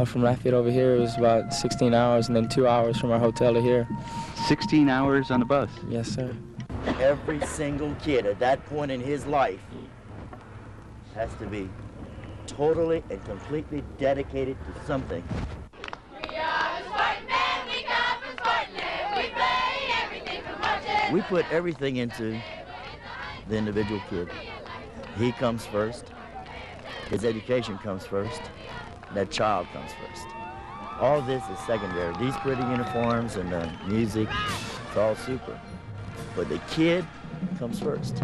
From Lafayette over here, it was about 16 hours, and then 2 hours from our hotel to here. 16 hours on the bus? Yes, sir. Every single kid at that point in his life has to be totally and completely dedicated to something. We are the Spartan Band, we come from Spartanland. We play everything from marching. We put everything into the individual kid. He comes first. His education comes first. That child comes first. All this is secondary. These pretty uniforms and the music, it's all super. But the kid comes first.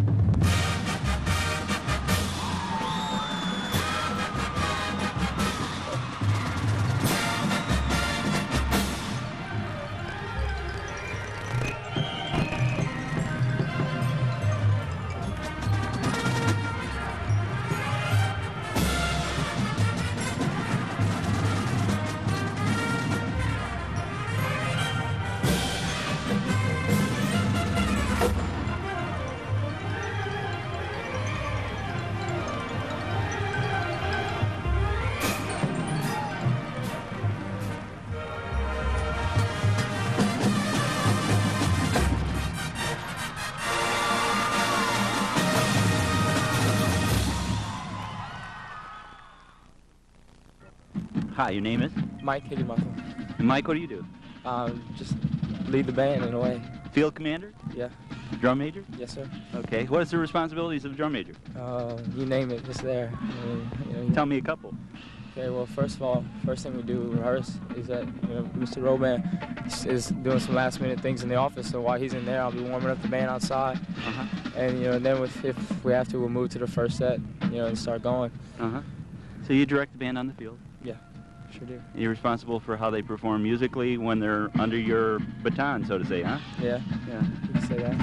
Hi, your name is? Mike Higginbotham. Mike, what do you do? Just lead the band in a way. Field commander? Yeah. Drum major? Yes, sir. Okay. What is the responsibilities of a drum major? You name it, it's there. Tell me a couple. Okay, well, first of all, first thing we do rehearse is that Mr. Roban is doing some last-minute things in the office. So while he's in there, I'll be warming up the band outside. And then if we have to, we'll move to the first set, and start going. So you direct the band on the field? Yeah, sure do. You're responsible for how they perform musically when they're under your baton, so to say, huh? Yeah, you can say that.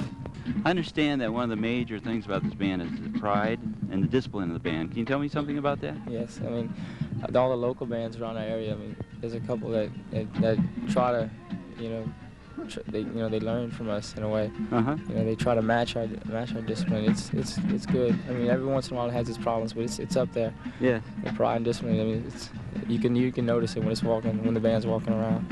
I understand that one of the major things about this band is the pride and the discipline of the band. Can you tell me something about that? Yes, all the local bands around our area. There's a couple that try to, they learn from us in a way. They try to match our discipline. It's good. Every once in a while it has its problems, but it's up there. Yeah. The pride and discipline. You can notice it when the band's walking around.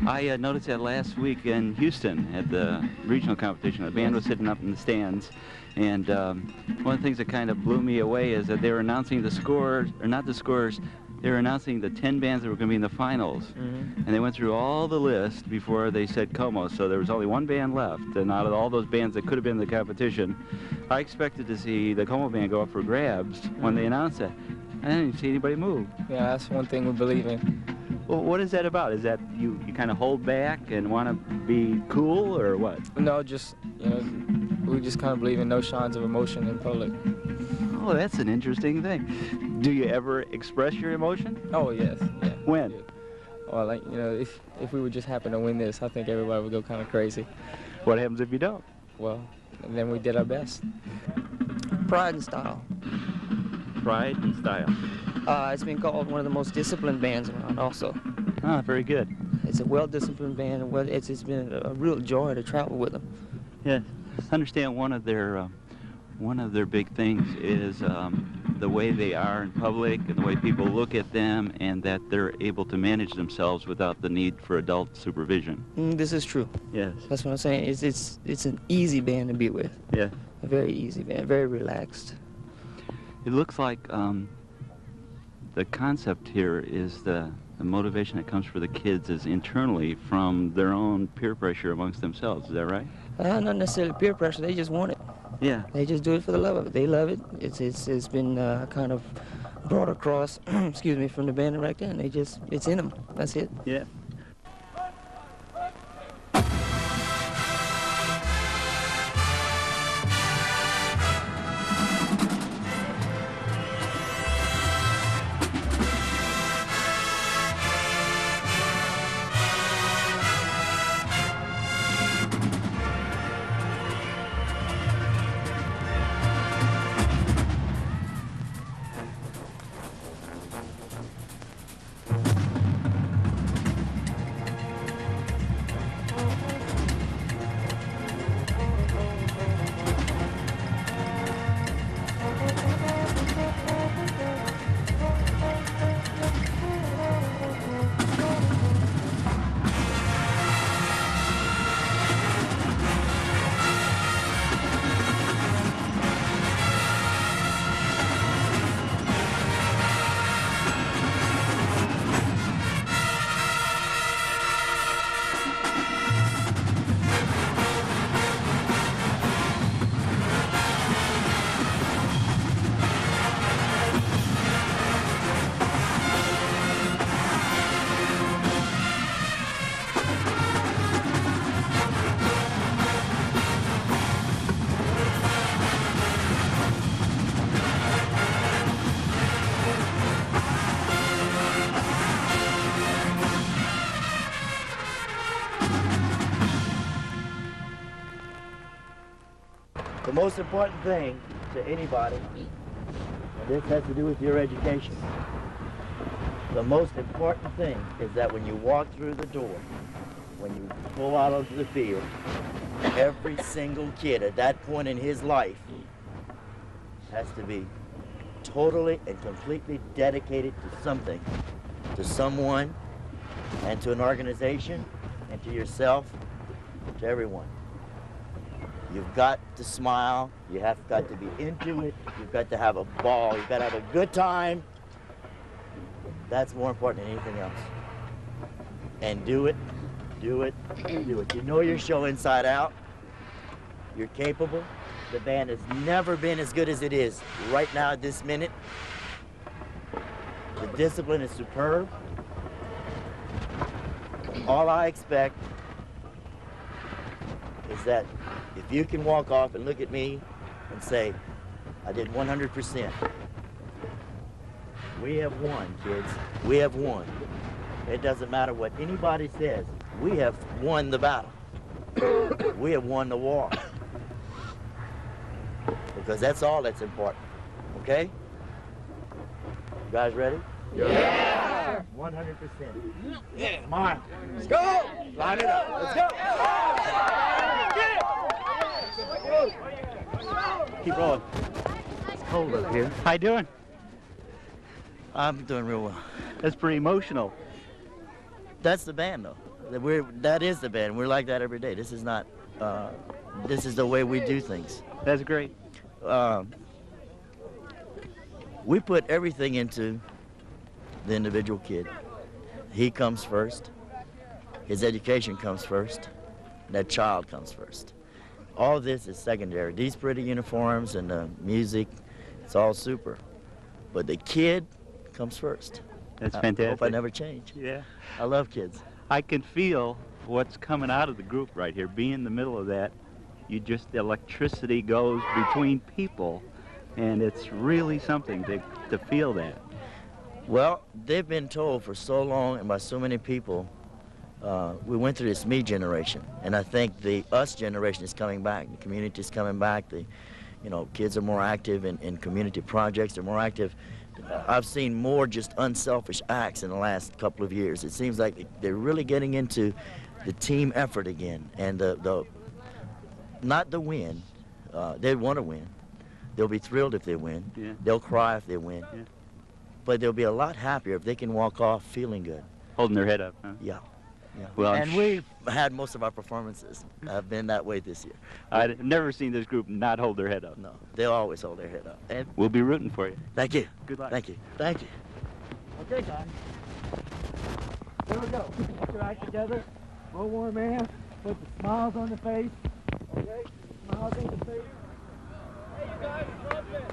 I noticed that last week in Houston at the regional competition. The band was sitting up in the stands, and one of the things that kind of blew me away is that they were announcing the scores, or not the scores, they were announcing the 10 bands that were going to be in the finals. And they went through all the list before they said Como, so there was only one band left, and out of all those bands that could have been in the competition, I expected to see the Como band go up for grabs when they announced it. I didn't see anybody move. Yeah, that's one thing we believe in. Well, what is that about? Is that you kind of hold back and want to be cool, or what? No, just, we just kind of believe in no signs of emotion in public. Oh, that's an interesting thing. Do you ever express your emotion? Oh, yes, yeah. When? Yeah. Well, if we would just happen to win this, I think everybody would go kind of crazy. What happens if you don't? Well, then we did our best. Pride and style. Pride and style. It's been called one of the most disciplined bands around also. Ah, very good. It's a well-disciplined band, and it's been a real joy to travel with them. Yes. I understand one of their big things is the way they are in public and the way people look at them, and that they're able to manage themselves without the need for adult supervision. This is true. Yes. That's what I'm saying. It's an easy band to be with. Yeah. A very easy band, very relaxed. It looks like the concept here is the motivation that comes for the kids is internally from their own peer pressure amongst themselves. Is that right? Not necessarily peer pressure. They just want it. Yeah. They just do it for the love of it. They love it. It's been kind of brought across, excuse me, from the band right there. And it's in them. That's it. Yeah. most important thing to anybody, and this has to do with your education, the most important thing is that when you walk through the door, when you pull out onto the field, every single kid at that point in his life has to be totally and completely dedicated to something, to someone, and to an organization, and to yourself, to everyone. You've got to smile, you have got to be into it, you've got to have a ball, you've got to have a good time. That's more important than anything else. And do it, do it, do it. You know your show inside out. You're capable. The band has never been as good as it is right now at this minute. The discipline is superb. All I expect is that if you can walk off and look at me and say, I did 100%. We have won, kids. We have won. It doesn't matter what anybody says. We have won the battle. We have won the war. Because that's all that's important. Okay? You guys ready? Yeah! 100%. Yeah. Come on. Let's go! Line it up. Let's go! Keep rolling. It's cold up here. How you doing? I'm doing real well. That's pretty emotional. That's the band, though. That is the band. We're like that every day. This is not, this is the way we do things. That's great. We put everything into the individual kid. He comes first. His education comes first. That child comes first. All this is secondary. These pretty uniforms and the music, it's all super. But the kid comes first. That's fantastic. I hope I never change. Yeah. I love kids. I can feel what's coming out of the group right here. Being in the middle of that, the electricity goes between people, and it's really something to feel that. Well, they've been told for so long and by so many people, we went through this me generation, and I think the us generation is coming back. The community is coming back. Kids are more active in community projects. They're more active. I've seen more just unselfish acts in the last couple of years. It seems like they're really getting into the team effort again, and not the win. They want to win. They'll be thrilled if they win. Yeah. They'll cry if they win. Yeah. But they'll be a lot happier if they can walk off feeling good. Holding their head up, huh? Yeah. Yeah. Well, and we've had most of our performances have been that way this year. I've never seen this group not hold their head up. No, they'll always hold their head up. And We'll be rooting for you. thank you. Good luck. Thank you. Thank you. Okay, guys. Here we go. Put your act together. Roll warm man. Put the smiles on the face. Okay? Smiles on the face. Hey, you guys, love it.